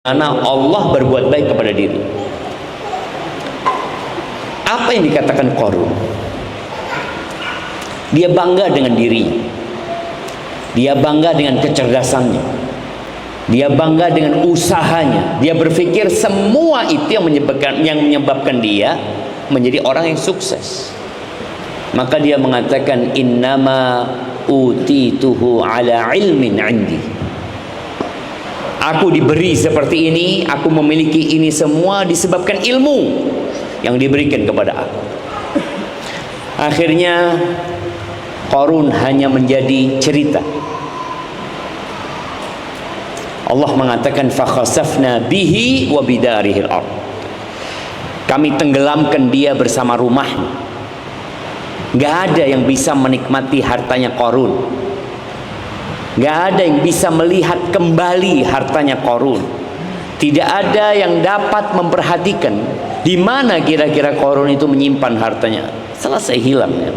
Karena Allah berbuat baik kepada diri. Apa yang dikatakan Qarun? Dia bangga dengan dirinya. Dia bangga dengan kecerdasannya. Dia bangga dengan usahanya. Dia berpikir semua itu yang menyebabkan dia menjadi orang yang sukses. Maka dia mengatakan innama utituhu ala ilmin indi. Aku diberi seperti ini, aku memiliki ini semua disebabkan ilmu yang diberikan kepada aku. Akhirnya Qarun hanya menjadi cerita. Allah mengatakan fakhasafna bihi wa bidarihil ard. Kami tenggelamkan dia bersama rumahnya. Gak ada yang bisa menikmati hartanya Qarun. Gak ada yang bisa melihat kembali hartanya Qarun. Tidak ada yang dapat memperhatikan di mana kira-kira Qarun itu menyimpan hartanya. Selesai hilang ya.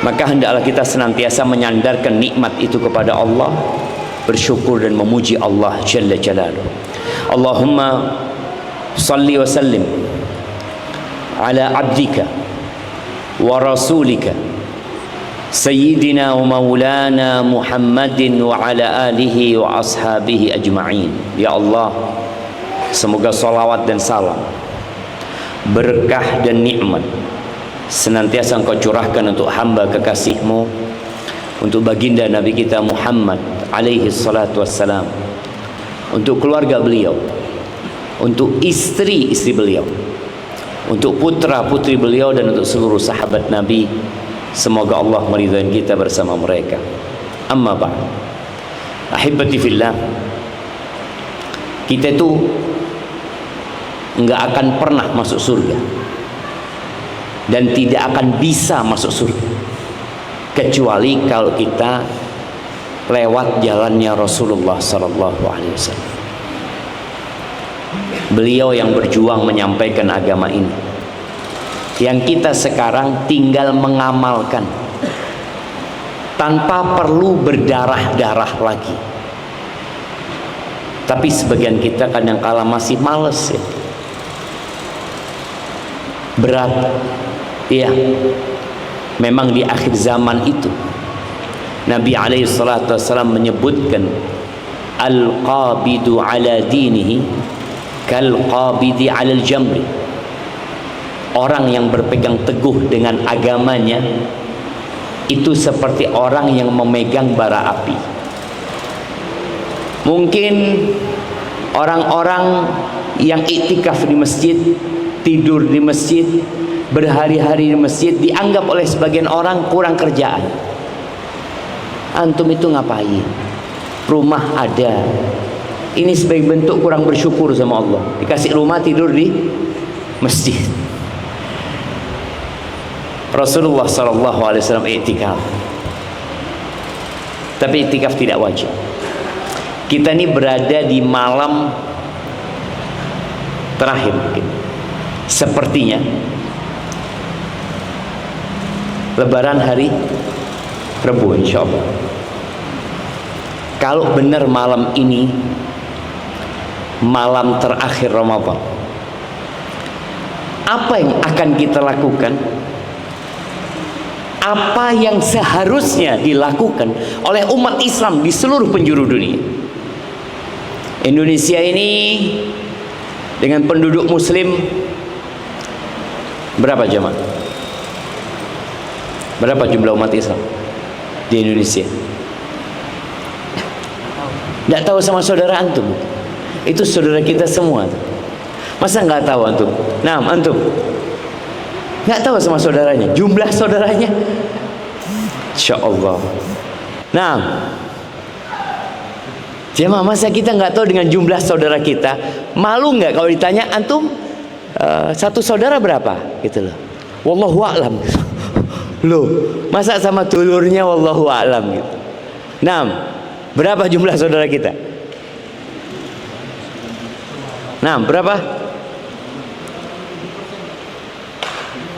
Maka hendaklah kita senantiasa menyandarkan nikmat itu kepada Allah, bersyukur dan memuji Allah Jalla Jalaluhu. Allahumma salli wa sallim ala abdika wa rasulika Sayyidina wa maulana Muhammadin wa ala alihi wa ashabihi ajma'in. Ya Allah, semoga salawat dan salam, berkah dan nikmat senantiasa Engkau curahkan untuk hamba kekasih-Mu, untuk baginda Nabi kita Muhammad alaihi salatu wassalam, untuk keluarga beliau, untuk istri-istri beliau, untuk putra-putri beliau, dan untuk seluruh sahabat Nabi. Semoga Allah meridhai kita bersama mereka. Amma ba'd. Ahibati fillah, kita itu enggak akan pernah masuk surga dan tidak akan bisa masuk surga kecuali kalau kita lewat jalannya Rasulullah sallallahu alaihi wasallam. Beliau yang berjuang menyampaikan agama ini, yang kita sekarang tinggal mengamalkan tanpa perlu berdarah-darah lagi. Tapi sebagian kita kadang-kala masih males ya. Berat ya. Memang di akhir zaman itu Nabi alaihi salatu wasallam menyebutkan al-qabidu ala dinihi kal-qabidi ala al-jamri. Orang yang berpegang teguh dengan agamanya itu seperti orang yang memegang bara api. Mungkin orang-orang yang iktikaf di masjid, tidur di masjid, berhari-hari di masjid, dianggap oleh sebagian orang kurang kerjaan. Antum itu ngapain? Rumah ada. Ini sebagai bentuk kurang bersyukur sama Allah. Dikasih rumah, tidur di masjid. Rasulullah SAW iktikaf, tapi iktikaf tidak wajib. Kita ini berada di malam terakhir mungkin, sepertinya Lebaran hari Rabu insyaallah. Kalau benar malam ini malam terakhir Ramadan, apa yang akan kita lakukan? Apa yang seharusnya dilakukan oleh umat Islam di seluruh penjuru dunia? Indonesia ini dengan penduduk muslim berapa jemaah? Berapa jumlah umat Islam di Indonesia? Tidak tahu sama saudara antum? Itu saudara kita semua. Masa nggak tahu antum? Nah, antum nggak tahu sama saudaranya, jumlah saudaranya, insya Allah. Nah, jemaah, masa kita nggak tahu dengan jumlah saudara kita? Malu nggak kalau ditanya antum satu saudara berapa? Gitu loh. Wallahu a'lam. Loh, masa sama dulurnya wallahu a'lam gitu. Nah, berapa jumlah saudara kita? Nah, berapa?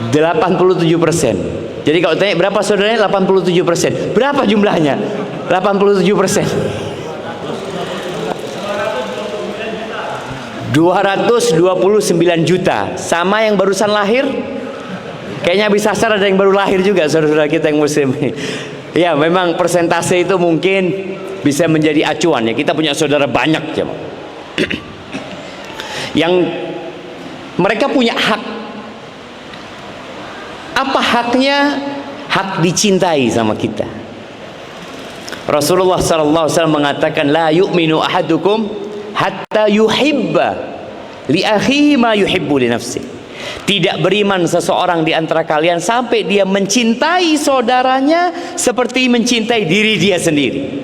87%. Jadi kalau tanya berapa saudaranya, 87%. Berapa jumlahnya? 87%. 229 juta. Sama yang barusan lahir, kayaknya habis asar ada yang baru lahir juga, saudara-saudara kita yang muslim. Ya, memang persentase itu mungkin bisa menjadi acuan ya. Kita punya saudara banyak ya, yang mereka punya hak. Apa haknya? Hak dicintai sama kita. Rasulullah SAW mengatakan, la yu'minu ahadukum hatta yuhibba li akhihi ma yuhibbu li nafsi. Tidak beriman seseorang di antara kalian sampai dia mencintai saudaranya seperti mencintai diri dia sendiri.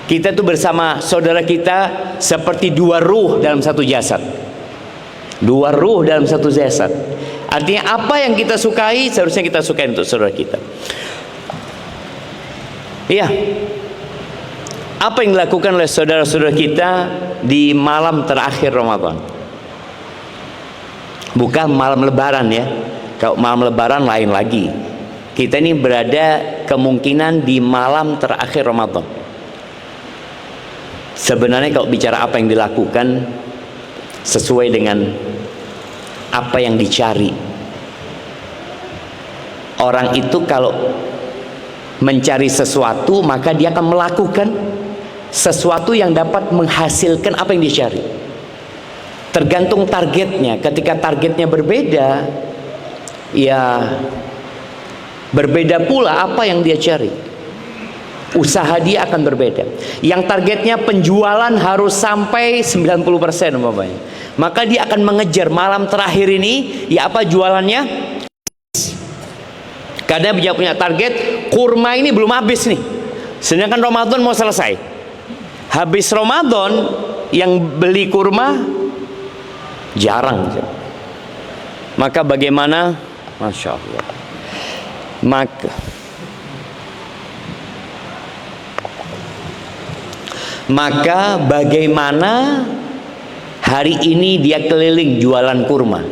Kita tuh bersama saudara kita seperti dua ruh dalam satu jasad. Dua ruh dalam satu jasad. Artinya apa yang kita sukai seharusnya kita sukai untuk saudara kita. Iya. Apa yang dilakukan oleh saudara-saudara kita di malam terakhir Ramadan? Bukan malam lebaran ya. Kalau malam lebaran lain lagi. Kita ini berada kemungkinan di malam terakhir Ramadan. Sebenarnya kalau bicara apa yang dilakukan sesuai dengan apa yang dicari. Orang itu kalau mencari sesuatu, maka dia akan melakukan sesuatu yang dapat menghasilkan apa yang dicari. Tergantung targetnya. Ketika targetnya berbeda, ya berbeda pula apa yang dia cari. Usaha dia akan berbeda. Yang targetnya penjualan harus sampai 90% umpamanya, maka dia akan mengejar malam terakhir ini, ya apa jualannya? Karena dia punya target, kurma ini belum habis nih, sedangkan Ramadan mau selesai. Habis Ramadan yang beli kurma jarang. Maka bagaimana? Masya Allah. Maka bagaimana hari ini dia keliling jualan kurma,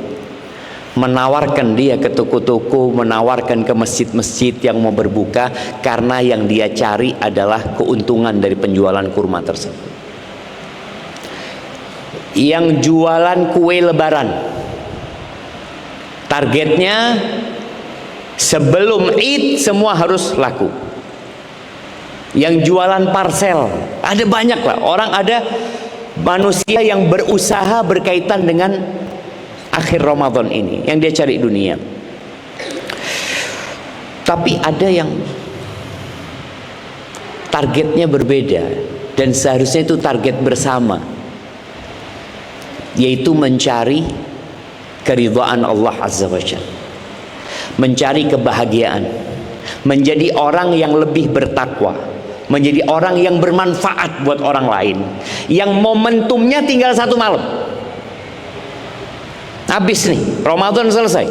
menawarkan dia ke toko-toko, menawarkan ke masjid-masjid yang mau berbuka, karena yang dia cari adalah keuntungan dari penjualan kurma tersebut. Yang jualan kue lebaran, targetnya sebelum Id semua harus laku. Yang jualan parsel, ada banyak lah orang, ada manusia yang berusaha berkaitan dengan akhir Ramadan ini, yang dia cari dunia. Tapi ada yang targetnya berbeda, dan seharusnya itu target bersama, yaitu mencari keridhaan Allah Azza wa Jalla, mencari kebahagiaan, menjadi orang yang lebih bertakwa, menjadi orang yang bermanfaat buat orang lain, yang momentumnya tinggal satu malam. Habis nih, Ramadan selesai.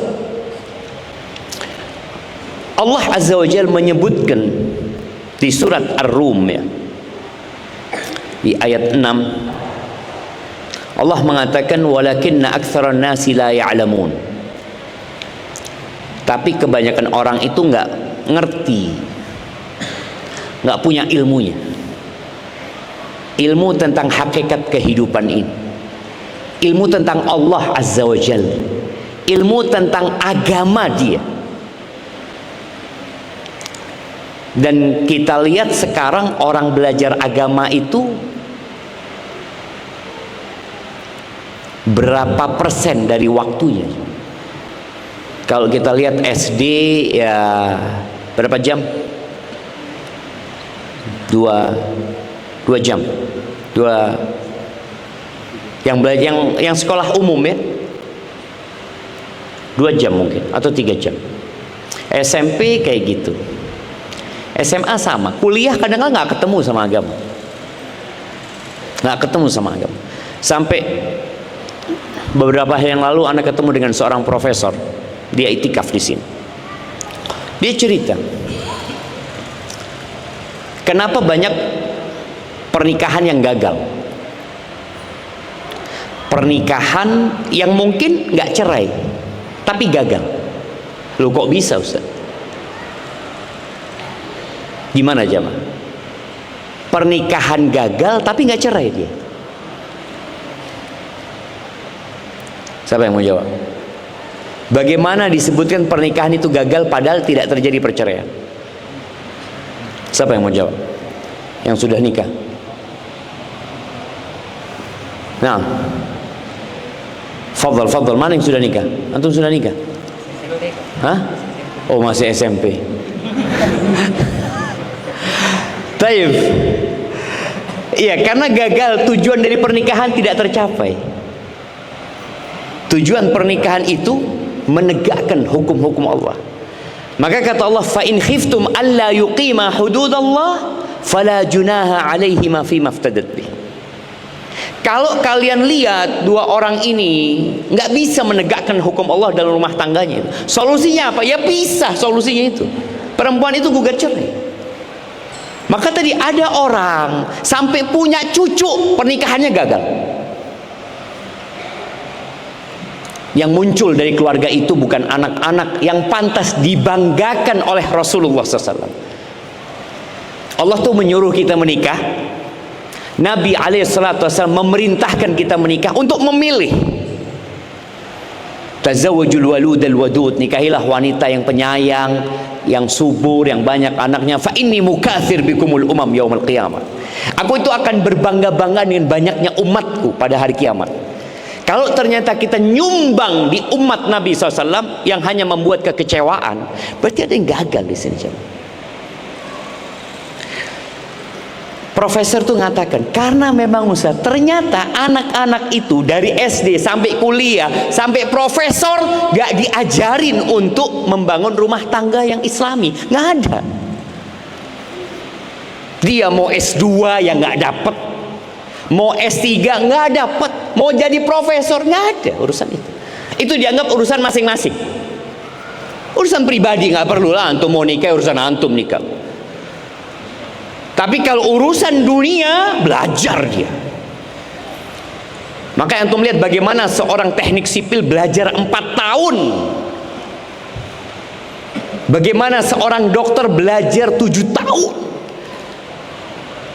Allah Azza wa Jalla menyebutkan di surat Ar-Rum ya, di ayat 6, Allah mengatakan walakinna aktsaran nasi la ya'lamun. Tapi kebanyakan orang itu nggak ngerti, nggak punya ilmunya, ilmu tentang hakikat kehidupan ini, ilmu tentang Allah Azza wa Jalla, ilmu tentang agama dia. Dan kita lihat sekarang orang belajar agama itu berapa persen dari waktunya? Kalau kita lihat SD ya berapa jam? 2 jam. Yang belajar yang sekolah umum ya 2 jam mungkin atau 3 jam. SMP kayak gitu. SMA sama. Kuliah kadang-kadang nggak ketemu sama agama. Nggak ketemu sama agama. Sampai beberapa hari yang lalu anak ketemu dengan seorang profesor. Dia itikaf di sini. Dia cerita, kenapa banyak pernikahan yang gagal. Pernikahan yang mungkin nggak cerai, tapi gagal. Loh kok bisa Ustaz? Gimana jemaah? Pernikahan gagal tapi nggak cerai dia. Siapa yang mau jawab? Bagaimana disebutkan pernikahan itu gagal padahal tidak terjadi perceraian? Siapa yang mau jawab? Yang sudah nikah. Nah, Fadl, mana yang sudah nikah? Antum sudah nikah? Hah? Oh, masih SMP. Taib. Iya, karena gagal, tujuan dari pernikahan tidak tercapai. Tujuan pernikahan itu menegakkan hukum-hukum Allah. Maka kata Allah, fa in khiftum alla yuqima hududallah fala junaha alaihima fima iftadat bih. Kalau kalian lihat dua orang ini nggak bisa menegakkan hukum Allah dalam rumah tangganya, solusinya apa? Ya pisah, solusinya itu. Perempuan itu gugat cerai. Maka tadi ada orang sampai punya cucu, pernikahannya gagal. Yang muncul dari keluarga itu bukan anak-anak yang pantas dibanggakan oleh Rasulullah SAW. Allah tuh menyuruh kita menikah. Nabi SAW memerintahkan kita menikah untuk memilih. Tazawwajul waludal wadud, nikahilah wanita yang penyayang, yang subur, yang banyak anaknya. Fa inni mukatsir bikumul umam yaumil qiyamah. Aku itu akan berbangga-bangga dengan banyaknya umatku pada hari kiamat. Kalau ternyata kita nyumbang di umat Nabi SAW yang hanya membuat kekecewaan, berarti ada yang gagal di sini. Profesor tuh mengatakan, karena memang Ustaz, ternyata anak-anak itu dari SD sampai kuliah sampai profesor gak diajarin untuk membangun rumah tangga yang Islami, nggak ada. Dia mau S2 yang nggak dapet, mau S3 nggak dapet, mau jadi profesor nggak ada urusan itu. Itu dianggap urusan masing-masing. Urusan pribadi nggak perlu lah, antum mau nikah urusan antum nikah. Tapi kalau urusan dunia, belajar dia. Maka antum lihat bagaimana seorang teknik sipil belajar 4 tahun. Bagaimana seorang dokter belajar 7 tahun.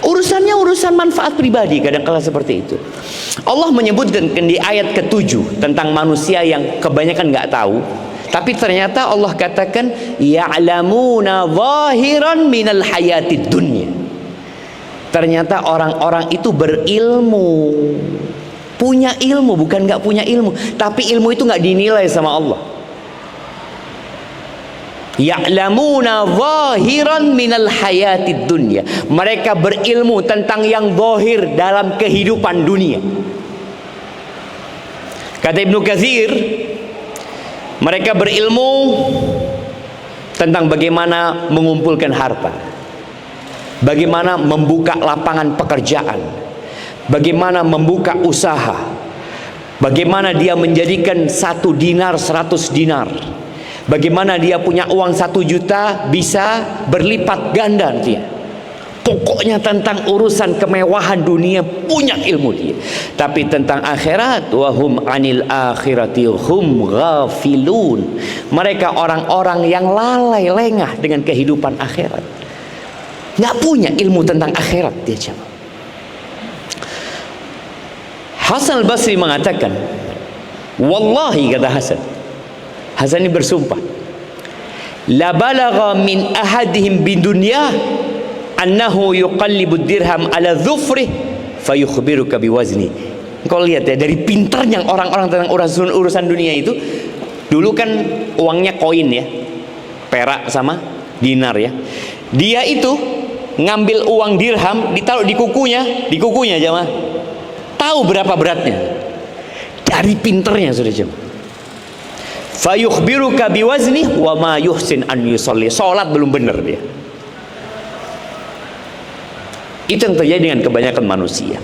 Urusannya urusan manfaat pribadi, kadang-kala seperti itu. Allah menyebutkan di ayat ke-7 tentang manusia yang kebanyakan nggak tahu. Tapi ternyata Allah katakan ya'lamuna zahiran minal hayatid dunya. Ternyata orang-orang itu berilmu, punya ilmu, bukan nggak punya ilmu, tapi ilmu itu nggak dinilai sama Allah. Ya'lamuna zahiran minal hayatid dunya. Mereka berilmu tentang yang zahir dalam kehidupan dunia. Kata Ibnu Katsir, mereka berilmu tentang bagaimana mengumpulkan harta, bagaimana membuka lapangan pekerjaan, bagaimana membuka usaha, bagaimana dia menjadikan 1 dinar 100 dinar, bagaimana dia punya uang 1 juta bisa berlipat ganda dia. Pokoknya tentang urusan kemewahan dunia punya ilmu dia. Tapi tentang akhirat, wahum anil akhirati hum ghafilun. Mereka orang-orang yang lalai lengah dengan kehidupan akhirat. Nggak punya ilmu tentang akhirat dia jemaah. Hasan al-Basri mengatakan, wallahi, kata Hasan ini bersumpah, la balagha min ahadihim bidunya annahu yuqallibu dirham ala dhufrih fayukhbiruka biwazni. Kau lihat ya, dari pintarnya orang-orang tentang urusan dunia itu. Dulu kan uangnya koin ya, perak sama dinar ya. Dia itu ngambil uang dirham, ditaruh di kukunya jemaah. Tahu berapa beratnya? Dari pinternya sudah jemaah. Fayukhbiruka biwazni wa ma yuhsin an yusalli. Salat belum benar dia. Itu yang terjadi dengan kebanyakan manusia.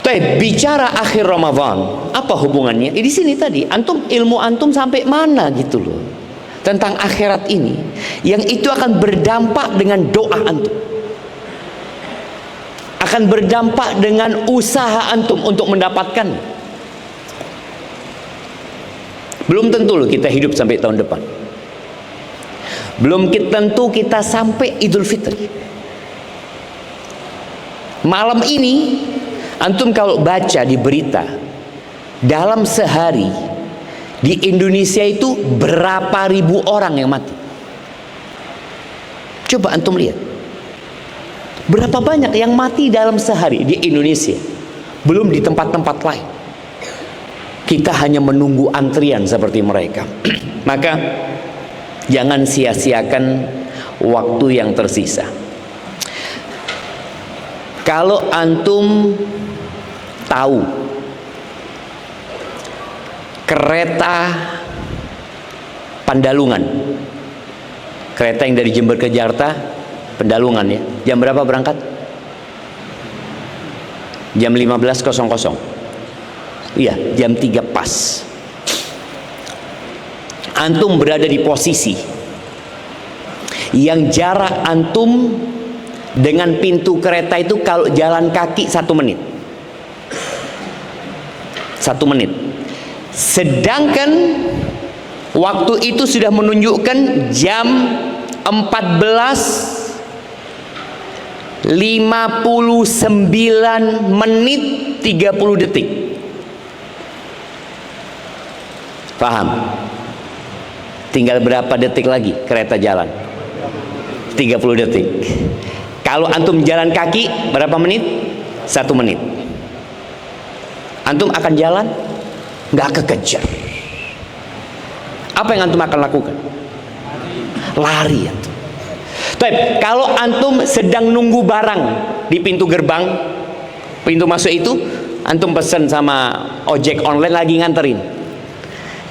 Tapi bicara akhir Ramadan, apa hubungannya? Di sini tadi, antum ilmu antum sampai mana gitu loh tentang akhirat ini, yang itu akan berdampak dengan doa antum, akan berdampak dengan usaha antum untuk mendapatkan. Belum tentu loh kita hidup sampai tahun depan. Belum tentu kita sampai Idul Fitri. Malam ini antum kalau baca di berita Dalam sehari di Indonesia itu berapa ribu orang yang mati? Coba antum lihat. Berapa banyak yang mati dalam sehari di Indonesia? Belum di tempat-tempat lain. Kita hanya menunggu antrian seperti mereka. Maka jangan sia-siakan waktu yang tersisa. Kalau antum tahu kereta Pandalungan, kereta yang dari Jember ke Jakarta, Pendalungan ya, jam berapa berangkat? Jam 15.00. Iya, jam 3 pas. Antum berada di posisi yang jarak antum dengan pintu kereta itu kalau jalan kaki 1 menit. 1 menit. Sedangkan waktu itu sudah menunjukkan jam 14:59 menit 30 detik. Paham? Tinggal berapa detik lagi kereta jalan? 30 detik. Kalau antum jalan kaki berapa menit? 1 menit. Antum akan jalan? Nggak kekejar. Apa yang antum akan lakukan? Lari antum. Tapi kalau antum sedang nunggu barang di pintu gerbang, pintu masuk itu, antum pesan sama ojek online lagi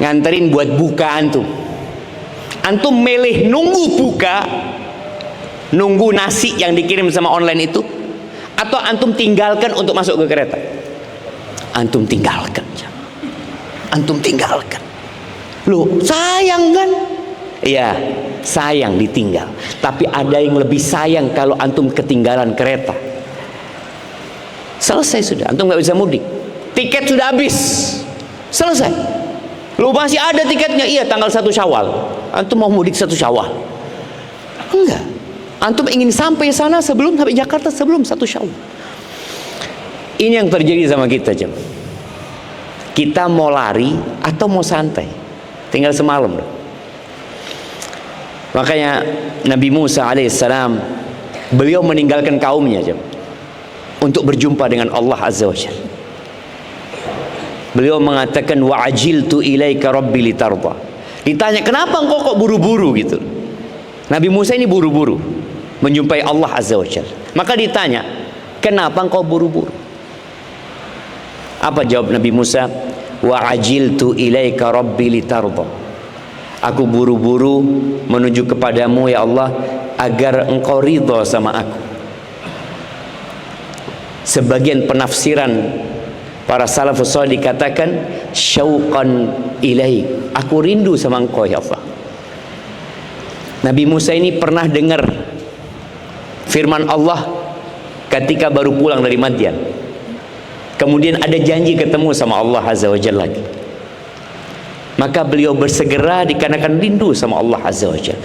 nganterin buat buka antum. Antum milih nunggu buka, nunggu nasi yang dikirim sama online itu, atau antum tinggalkan untuk masuk ke kereta? Antum tinggalkan. Antum tinggalkan. Loh, sayang kan? Iya, sayang ditinggal. Tapi ada yang lebih sayang kalau antum ketinggalan kereta. Selesai sudah, antum nggak bisa mudik. Tiket sudah habis. Selesai. Lu masih ada tiketnya? Iya, tanggal 1 Syawal. Antum mau mudik 1 Syawal? Enggak. Antum ingin sampai sana sampai Jakarta sebelum 1 Syawal. Ini yang terjadi sama kita, jam. Kita mau lari atau mau santai? Tinggal semalam. Makanya Nabi Musa alaihissalam, beliau meninggalkan kaumnya, jam, untuk berjumpa dengan Allah Azza wa Jalla. Beliau mengatakan, wa ajiltu ilaika rabbi litarda. Ditanya, kenapa engkau kok buru-buru gitu? Nabi Musa ini buru-buru menjumpai Allah Azza wa Jalla. Maka ditanya, kenapa engkau buru-buru? Apa jawab Nabi Musa? Wa ajiltu ilaika rabbi litarda. Aku buru-buru menuju kepadamu ya Allah agar engkau ridha sama aku. Sebagian penafsiran para salafus salih dikatakan syauqan ilaik, aku rindu sama engkau ya Allah. Nabi Musa ini pernah dengar firman Allah ketika baru pulang dari Madian. Kemudian ada janji ketemu sama Allah Azza wa Jalla lagi. Maka beliau bersegera dikarenakan rindu sama Allah Azza wa Jalla.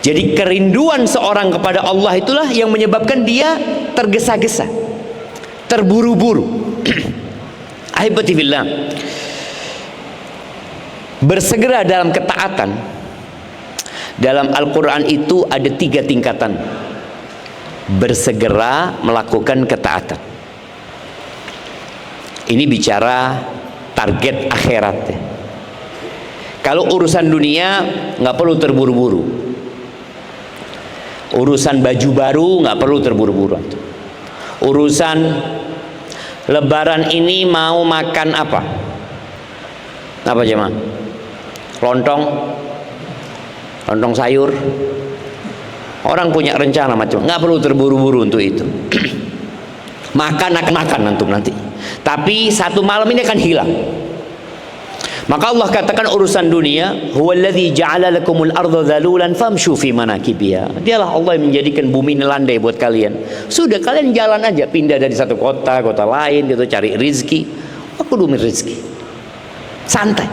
Jadi kerinduan seorang kepada Allah itulah yang menyebabkan dia tergesa-gesa, terburu-buru. Ahibati fillah. Bersegera dalam ketaatan, dalam Al-Quran itu ada 3 tingkatan. Bersegera melakukan ketaatan. Ini bicara target akhirat ya. Kalau urusan dunia nggak perlu terburu-buru. Urusan baju baru nggak perlu terburu-buru. Urusan Lebaran ini mau makan apa? Apa jemaah? Lontong sayur. Orang punya rencana macam, nggak perlu terburu-buru untuk itu. Makan akan makan antum nanti. Tapi 1 malam ini akan hilang. Maka Allah katakan urusan dunia, huwallazi ja'ala lakumul arda dhalulan famshu fi manakibiha. Dialah Allah yang menjadikan bumi ini landai buat kalian. Sudah kalian jalan aja, pindah dari satu kota ke kota lain gitu, cari rezeki. Aku demi rezeki. Santai.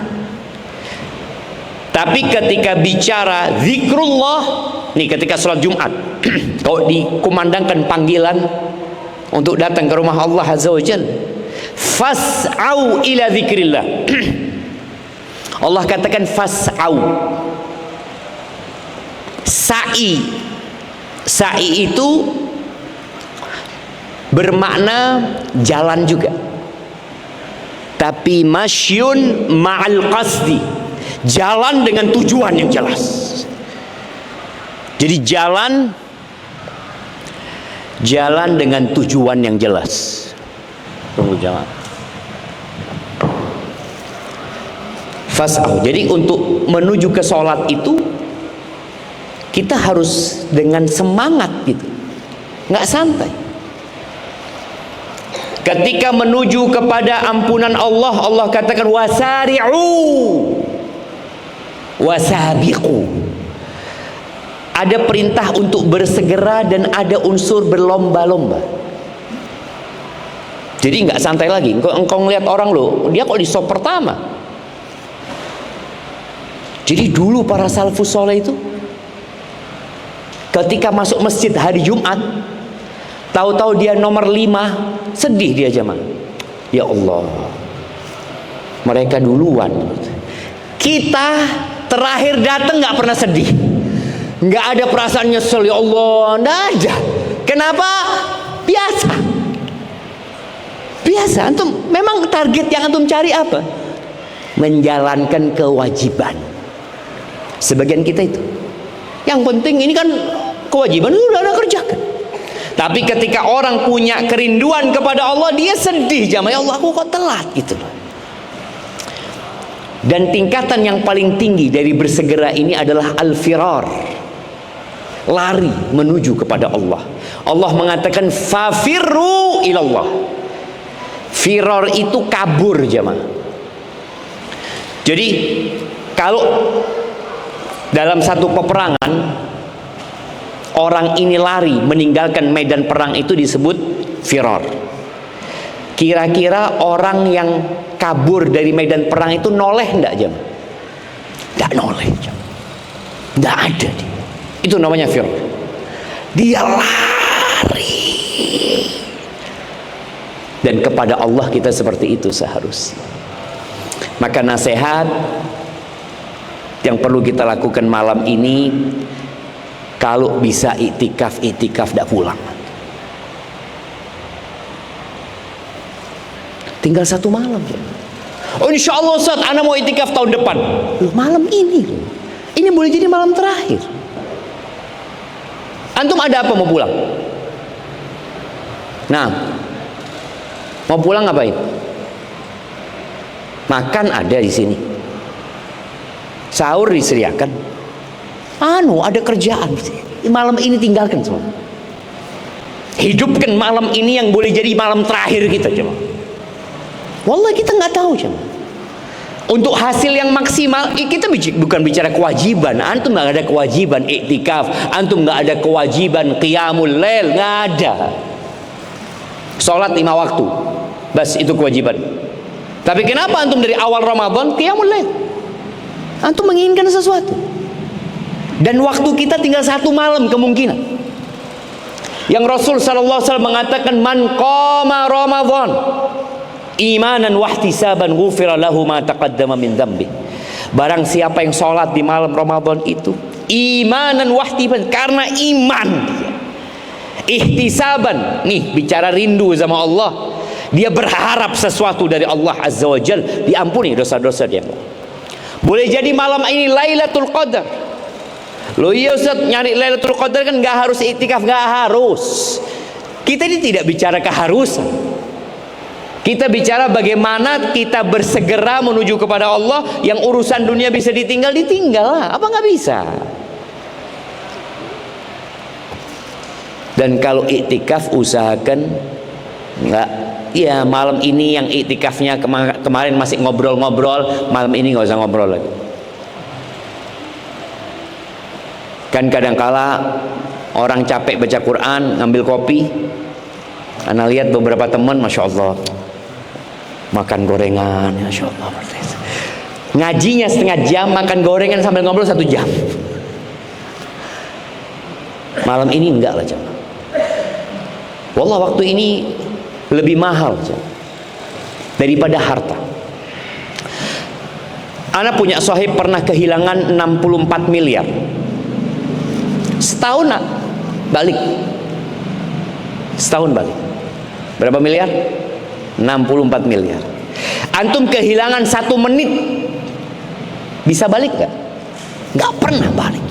Tapi ketika bicara zikrullah, nih ketika sholat Jumat, kalau dikumandangkan panggilan untuk datang ke rumah Allah Azza wa Jalla, Fas'au ila dzikrillah. Allah katakan fas'au. Sa'i itu bermakna jalan juga, tapi masyun ma'al qasdi, jalan dengan tujuan yang jelas. Jadi jalan dengan tujuan yang jelas. Tunggu jamaah. Fas'au. Jadi untuk menuju ke sholat itu kita harus dengan semangat gitu, nggak santai. Ketika menuju kepada ampunan Allah, Allah katakan wasari'u wasabiqu. Ada perintah untuk bersegera dan ada unsur berlomba-lomba. Jadi nggak santai lagi. Engkau ngelihat orang lo, dia kok di sop pertama. Jadi dulu para salafus soleh itu ketika masuk masjid hari Jumat, tahu-tahu dia nomor 5, sedih dia jemaah. Ya Allah, mereka duluan. Kita terakhir datang nggak pernah sedih, nggak ada perasaan nyesel. Ya Allah, nggak ada. Kenapa? Biasa. Antum memang target yang antum cari apa? Menjalankan kewajiban. Sebagian kita itu. Yang penting ini kan kewajiban itu udah ada kerjakan. Tapi ketika orang punya kerinduan kepada Allah, dia sedih jamaah. Ya Allah, aku kok telat gitu loh. Dan tingkatan yang paling tinggi dari bersegera ini adalah al-firar, lari menuju kepada Allah. Allah mengatakan fafirru ilallah. Firar itu kabur jamaah. Jadi kalau dalam satu peperangan orang ini lari meninggalkan medan perang, itu disebut firar. Kira-kira orang yang kabur dari medan perang itu noleh enggak jam? Enggak noleh jam. Enggak ada dia. Itu namanya firar. Dia lari. Dan kepada Allah kita seperti itu seharusnya. Maka nasihat yang perlu kita lakukan malam ini, kalau bisa iktikaf tidak pulang. Tinggal 1 malam. Oh insya Allah Ustaz, ana mau iktikaf tahun depan. Loh, malam ini. Ini boleh jadi malam terakhir. Antum ada apa mau pulang? Nah, mau pulang ngapain? Makan ada di sini. Sahur disediakan. Ada kerjaan. Malam ini tinggalkan semua. Hidupkan malam ini yang boleh jadi malam terakhir kita jemaah. Wallahi kita nggak tahu jemaah. Untuk hasil yang maksimal, kita bukan bicara kewajiban. Antum nggak ada kewajiban iktikaf. Antum nggak ada kewajiban qiyamul lail, nggak ada. Sholat 5 waktu, bas itu kewajiban. Tapi kenapa antum dari awal Ramadan qiyamul lail? Antum menginginkan sesuatu. Dan waktu kita tinggal 1 malam kemungkinan. Yang Rasul sallallahu alaihi wasallam mengatakan man qama Ramadan imanan wahtisaban ghufira lahu ma taqaddama min dzambi. Barang siapa yang sholat di malam Ramadan itu imanan wahtisaban, karena iman dia. Ihtisaban, nih bicara rindu sama Allah. Dia berharap sesuatu dari Allah Azza wa Jal, diampuni dosa-dosa dia. Boleh jadi malam ini Lailatul Qadar. Loh iya Ustaz, nyari Lailatul Qadar kan gak harus iktikaf, gak harus. Kita ini tidak bicara keharusan. Kita bicara bagaimana kita bersegera menuju kepada Allah. Yang urusan dunia bisa ditinggal lah. Apa nggak bisa? Dan kalau iktikaf usahakan nggak. Ya malam ini yang iktikafnya kemarin masih ngobrol-ngobrol, malam ini nggak usah ngobrol lagi. Kan kadangkala orang capek baca Quran, ngambil kopi. Ana lihat beberapa teman, masya Allah, makan gorengan, masya Allah. Ngajinya setengah jam, makan gorengan sambil ngobrol 1 jam. Malam ini enggak lah jemaah. Wallah waktu ini lebih mahal jemaah. daripada harta. Ana punya sahib pernah kehilangan 64 miliar. Setahun balik. Setahun balik. Berapa miliar? 64 miliar. Antum kehilangan 1 menit, bisa balik gak? Gak pernah balik.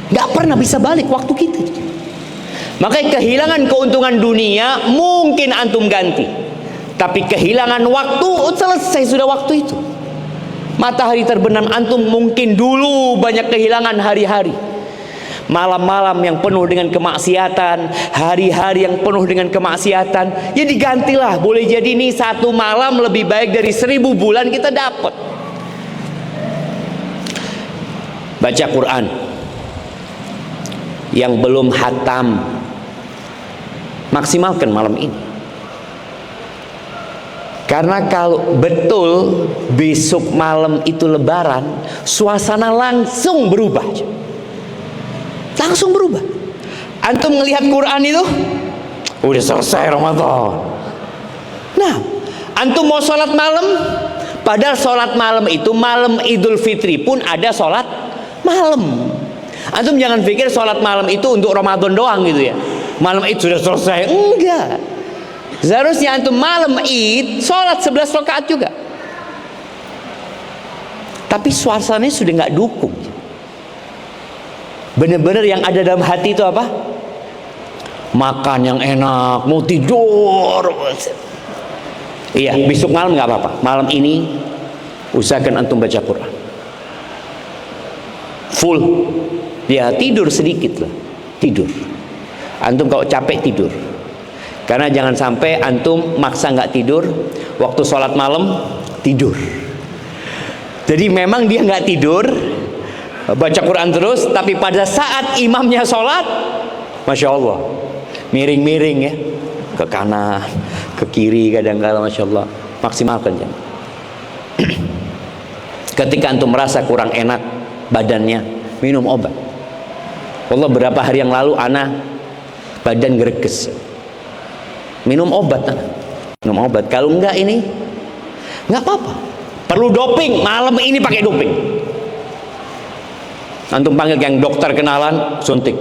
Gak pernah bisa balik waktu kita. Makanya kehilangan keuntungan dunia mungkin antum ganti, tapi kehilangan waktu, selesai sudah waktu itu. Matahari terbenam antum mungkin dulu banyak kehilangan hari-hari, malam-malam yang penuh dengan kemaksiatan, hari-hari yang penuh dengan kemaksiatan, ya digantilah. Boleh jadi ini 1 malam lebih baik dari 1000 bulan kita dapat. Baca Quran. Yang belum hatam, maksimalkan malam ini. Karena kalau betul besok malam itu lebaran, suasana langsung berubah. Langsung berubah. Antum ngelihat Quran itu, udah selesai Ramadan. Nah, antum mau sholat malam, padahal sholat malam itu malam Idul Fitri pun ada sholat malam. Antum jangan pikir sholat malam itu untuk Ramadan doang gitu ya. Malam Id sudah selesai. Enggak. Seharusnya antum malam Id sholat 11 rakaat juga. Tapi suasananya sudah nggak dukung. Benar-benar yang ada dalam hati itu apa? Makan yang enak, mau tidur. Iya, besok malam nggak apa-apa. Malam ini usahakan antum baca Quran full. Ya tidur sedikit lah, tidur. Antum kalau capek tidur. Karena jangan sampai antum maksa nggak tidur, waktu sholat malam tidur. Jadi memang dia nggak tidur, baca Quran terus, tapi pada saat imamnya sholat, masya Allah, miring-miring ya, ke kanan, ke kiri kadang-kadang, masya Allah. Maksimalkan jam. Ketika antum merasa kurang enak badannya, minum obat. Allah berapa hari yang lalu ana badan greges, minum obat. Minum obat. Kalau enggak ini enggak apa-apa. Perlu doping, malam ini pakai doping. Antum panggil yang dokter kenalan, suntik.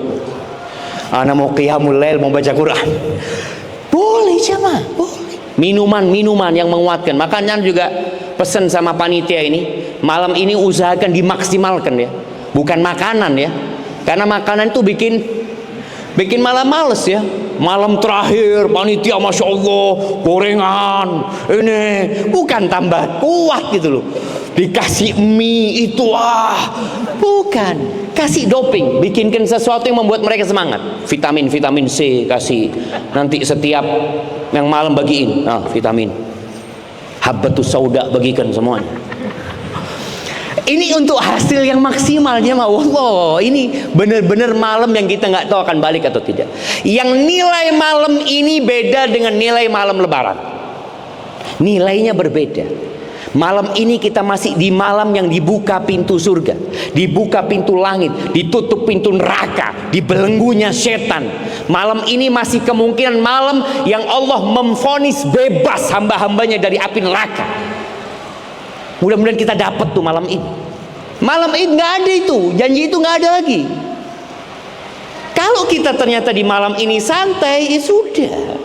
Ana mau qiyamul lail, mau baca Quran. Boleh jemaah, boleh. Minuman yang menguatkan. Makanya juga pesan sama panitia ini, malam ini usahakan dimaksimalkan ya. Bukan makanan ya. Karena makanan itu bikin malam males ya. Malam terakhir panitia masya Allah gorengan ini, bukan tambah kuat gitu loh. Dikasih mie itu bukan, kasih doping, bikinkan sesuatu yang membuat mereka semangat. Vitamin C kasih, nanti setiap yang malam bagiin vitamin habbatus sauda, bagikan semuanya. Ini untuk hasil yang maksimal jemaah. Allah, ini benar-benar malam yang kita nggak tahu akan balik atau tidak. Yang nilai malam ini beda dengan nilai malam lebaran. Nilainya berbeda. Malam ini kita masih di malam yang dibuka pintu surga, dibuka pintu langit, ditutup pintu neraka, dibelenggunya setan. Malam ini masih kemungkinan malam yang Allah memvonis bebas hamba-hambanya dari api neraka. Mudah-mudahan kita dapat tuh malam ini. Malam ini nggak ada itu, janji itu nggak ada lagi. Kalau kita ternyata di malam ini santai, ya sudah.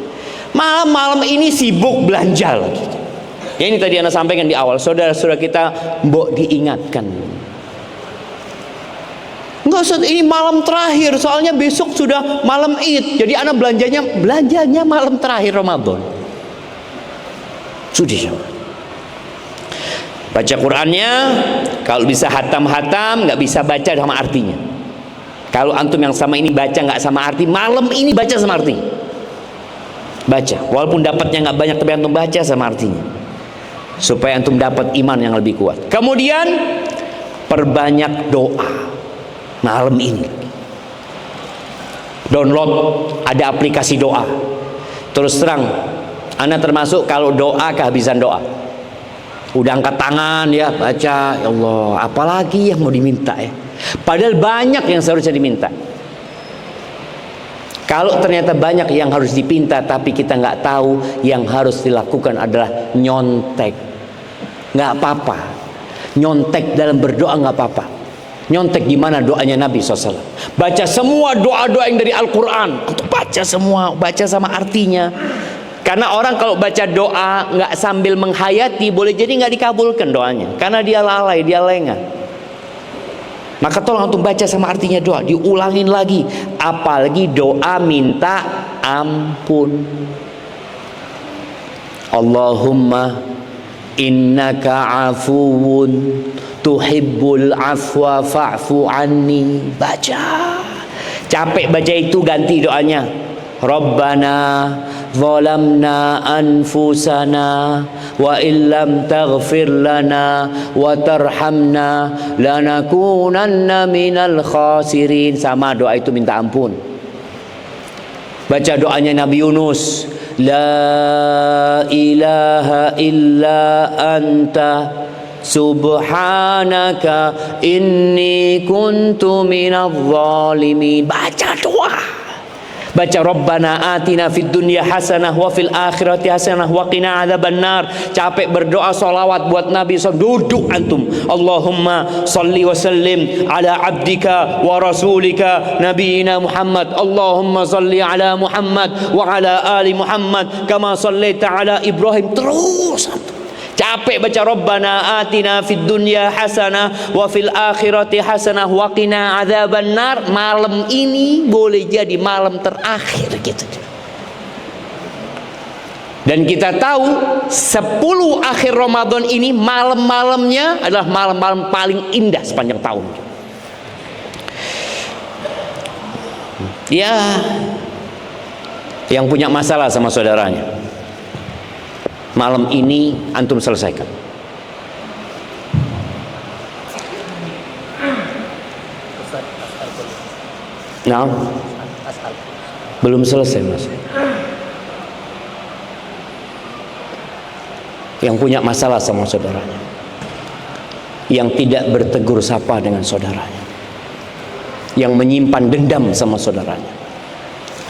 Malam ini sibuk belanja lagi. Ya ini tadi Anda sampaikan di awal, saudara-saudara kita mbok diingatkan. Enggak usah, ini malam terakhir, soalnya besok sudah malam Id. Jadi Anda belanjanya malam terakhir Ramadan. Sudah. Baca Qurannya, kalau bisa hatam-hatam, nggak bisa baca sama artinya. Kalau antum yang sama ini baca nggak sama arti, malam ini baca sama artinya. Baca, walaupun dapatnya nggak banyak, tapi antum baca sama artinya, supaya antum dapat iman yang lebih kuat. Kemudian perbanyak doa malam ini. Download, ada aplikasi doa. Terus terang, Anda termasuk kalau doa kehabisan doa. Udah angkat tangan ya, baca, ya Allah, apalagi yang mau diminta ya. Padahal banyak yang seharusnya diminta. Kalau ternyata banyak yang harus dipinta tapi kita nggak tahu, yang harus dilakukan adalah nyontek. Nggak apa-apa, nyontek dalam berdoa nggak apa-apa. Nyontek gimana doanya Nabi SAW? Baca semua doa-doa yang dari Al-Quran, untuk baca semua, baca sama artinya. Karena orang kalau baca doa nggak sambil menghayati, boleh jadi nggak dikabulkan doanya, karena dia lalai, dia lengah. Maka tolong untuk baca sama artinya doa, diulangin lagi. Apalagi doa minta ampun. Allahumma innaka afuwun tuhibbul afwa fa'fu anni. Baca. Capek baca itu, ganti doanya. Rabbana zalamna anfusana wa illam taghfir lana wa tarhamna lanakunanna minal khasirin. Sama doa itu minta ampun. Baca doanya Nabi Yunus, la ilaha illa anta subhanaka inni kuntu minadh zalimin. Baca doa. Baca Rabbana atina fid dunya hasanah wa fil akhirati hasanah wa qina adzabannar. Capek berdoa solawat buat Nabi SAW. Duduk antum. Allahumma salli wa sallim ala abdika wa rasulika nabiyina Muhammad. Allahumma salli ala Muhammad wa ala ali Muhammad kama sallaita ala Ibrahim. Terus antum. Capek baca Rabbana atina fid dunya hasanah wa fil akhirati hasanah wa qina adzabannar. Malam ini boleh jadi malam terakhir gitu. Dan kita tahu 10 akhir Ramadan ini malam-malamnya adalah malam-malam paling indah sepanjang tahun. Ya, yang punya masalah sama saudaranya, malam ini antum selesaikan. Nah, belum selesai mas. Yang punya masalah sama saudaranya, yang tidak bertegur sapa dengan saudaranya, yang menyimpan dendam sama saudaranya,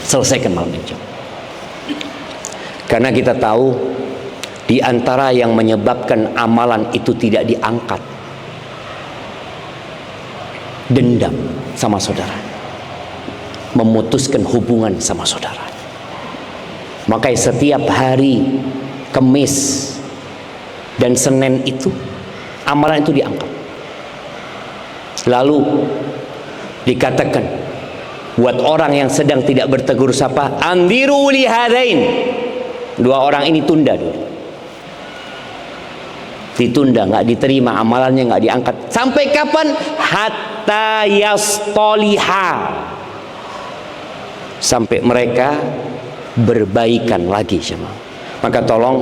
selesaikan malam ini. Karena kita tahu di antara yang menyebabkan amalan itu tidak diangkat, dendam sama saudara, memutuskan hubungan sama saudara. Maka setiap hari Kamis dan Senin itu amalan itu diangkat. Lalu dikatakan buat orang yang sedang tidak bertegur sapa, andiru li hadain. Dua orang ini tunda dulu. Ditunda, nggak diterima amalannya, nggak diangkat. Sampai kapan? Hatta yastoliha, sampai mereka berbaikan lagi sama. Maka tolong,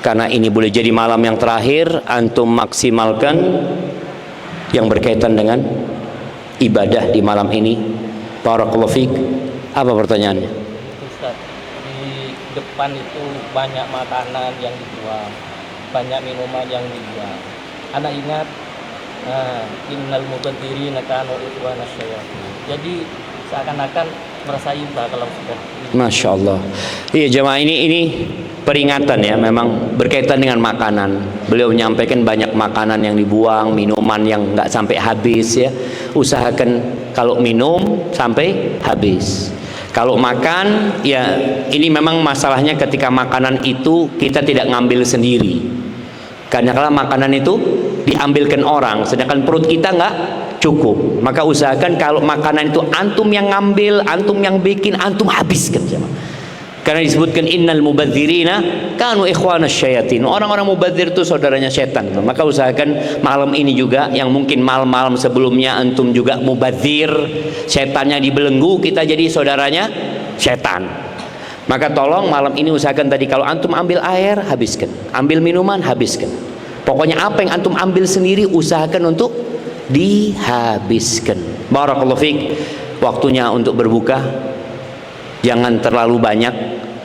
karena ini boleh jadi malam yang terakhir, antum maksimalkan yang berkaitan dengan ibadah di malam ini. Barakallahu fiik. Apa pertanyaannya? Ustaz, di depan itu banyak makanan yang dijual, banyak minuman yang dijual. Anak ingat, innal mubadzirina kanu ikhwana syayatin. Jadi seakan-akan merasa iba kalau sudah. Masya Allah. Iya jemaah, ini peringatan ya, memang berkaitan dengan makanan. Beliau menyampaikan banyak makanan yang dibuang, minuman yang nggak sampai habis ya. Usahakan kalau minum sampai habis. Kalau makan ya, ini memang masalahnya ketika makanan itu kita tidak ngambil sendiri. Karena kalau makanan itu diambilkan orang, sedangkan perut kita nggak cukup. Maka usahakan kalau makanan itu antum yang ngambil, antum yang bikin, antum habiskan. Karena disebutkan innal mubadzirina kanu ikhwana syayatin. Orang-orang mubadzir itu saudaranya setan. Maka usahakan malam ini juga, yang mungkin malam-malam sebelumnya antum juga mubadzir, setannya dibelenggu, kita jadi saudaranya setan. Maka tolong malam ini usahakan tadi kalau antum ambil air, habiskan. Ambil minuman, habiskan. Pokoknya apa yang antum ambil sendiri, usahakan untuk dihabiskan. Barakallahu fiik. Waktunya untuk berbuka, jangan terlalu banyak,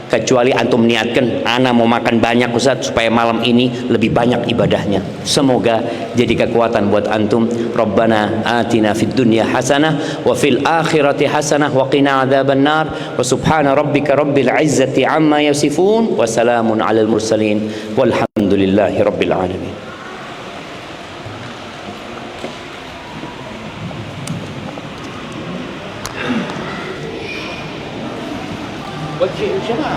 kecuali antum niatkan ana mau makan banyak Ustaz supaya malam ini lebih banyak ibadahnya. Semoga jadi kekuatan buat antum. Rabbana atina fid dunya hasanah wa fil akhirati hasanah wa qina adzabannar wa subhana rabbika rabbil izzati amma yasifun wa salamun alal mursalin walhamdulillahi rabbil alamin. Wajib siapa?